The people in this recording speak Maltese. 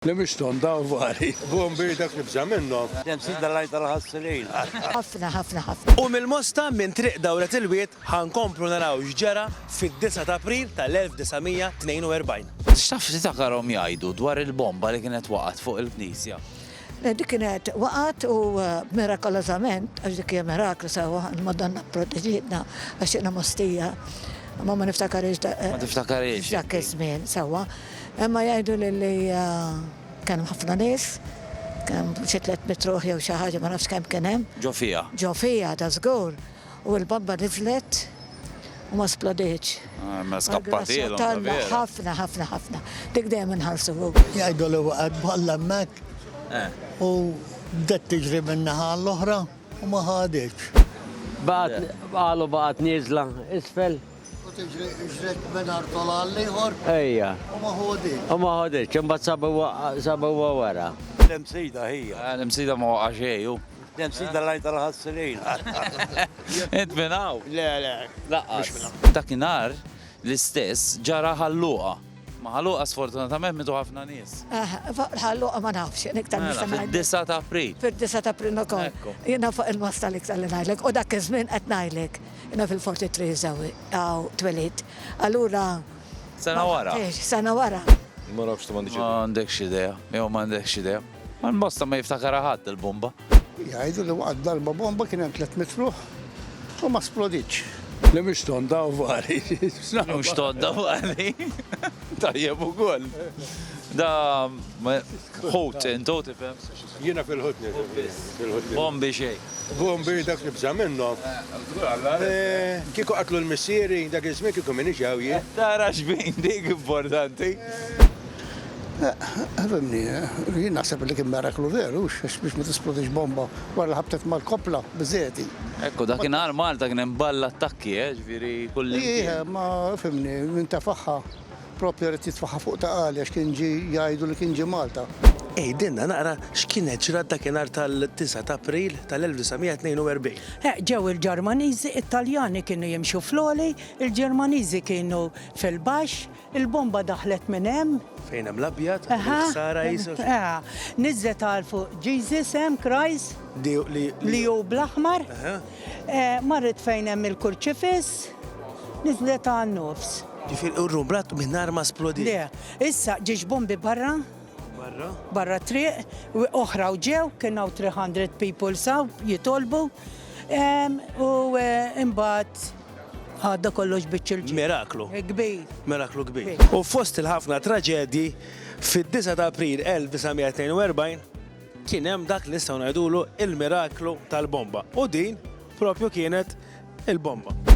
li mhix tonda u vari. Bombi dak li bża minnu. Temsil dal-lajta l-ħassilin. ħafna. U mill-mosta minn triq dawret il-wiet ħankomplu naraw x'ġara fid-9 ta' April tal-1942. X'taf titakarhom jgħidu dwar il-bomba li kienet waqgħet fuq il-Knisja? Dik kienet waqgħet u mirakolosament, għax dik hija miraklu sewa, il-Madonna proteġitna għax jiena mostija. Ma niftakarix Ma tiftakarix. dak iż-żmien sewa. Imma jgħidu li kemm ħafna nies, kemm xi 300 ruħ jew xi ħaġa ma nafx kemm kien hemm. Ġo fija. Ġo fija ta' żgur. U l-bomba nizlet u ma splodiċ. Ma skappatielhom. ħafna. Dik dejjem inħarsu fuq. Jgħidu li waqgħet bħalla hemmhekk u bdet tiġri min-naħa l-oħra u ma ħaditx. Baqgħet nieżla isfel. U tiġri ġret minn artolal ieħor Ejja. u ma ħoditx. U ma ħoditx, imbagħad sabu wara. Temsida hija. L-imsida ma waqa' xejn. Temsil dal-lajta l-ħassilin. Int minnaw. Le. Laqqas. Dakinhar l-istess ġara ħalluqa. Ma ħalluqa sfortunatament mitu ħafna nies. Ħalluqa ma nafx, iktar nista' ngħid. Fid-9 ta' April. Fid-9 ta' April ukoll. Ekku. Jiena fuq il-masta li ktar li ngħidlek, u dak iż-żmien qed ngħidlek. Jiena fil-43 żewwi għaw twelid. Allura Sena wara. Sena wara. Ma nafx m'għandix. Ma għandekx idea. Jew ma għandekx idea. Ma l-mosta ma jiftakar ħadd il-bomba. Jgħidu li waqgħet darba bomba kien hemm 300 ruħ u ma splodiċ. Li mhix tonda u vari. Mux todda għali. Tajjeb ukoll. Da ħut intu tifhem. Jiena fil-ħutni. Bombi xejn. Bombi dak li bża minnu. Kieku qatlu l-missieri dak iż-żmien kieku minix jawji. Tara xbin dik importanti. Għavimni, jien naħseb li kien meraklu veru, biex ma tisplodix bomba wara ħabtet mal-kopla biżeti. Ekku dakinhar Malta kien hemm balla attakki, ġifieri kull Ija, ma fimni, minn tafaħħa propju rrid titfaħħa fuq ta' qali għax kien ġi jgħidu li kien ġi Malta. Dinna naqra x'kienet ġrat dakinhar tal-9 ta' April tal-1942. Ġew il-Ġermaniżi, Italjani kienu jimxu floli, il-Ġermaniżi kienu fil-baxx, il-bomba daħlet minn hemm. Fejn hemm l-abjad, Sara jisu. Niżżet għal fuq Jesus hemm Christ li hu bl-aħmar. Marret fejn hemm il-kurċifis, niżlet għal nofs. Ġifieri urrumbrat mingħajr ma splodi. Le, issa ġiex bombi barra. Barra triq, oħra u ġew, kienu 300 people saw, jitolbu, u imbagħad għadda kollox biċċilġi. Miraklu. Kbir. Miraklu kbir. U fost il-ħafna traġedji fid-9 ta' April 1942 kien hemm dak li nistgħu ngħidulu il-miraklu tal-bomba. U din propju kienet il-bomba.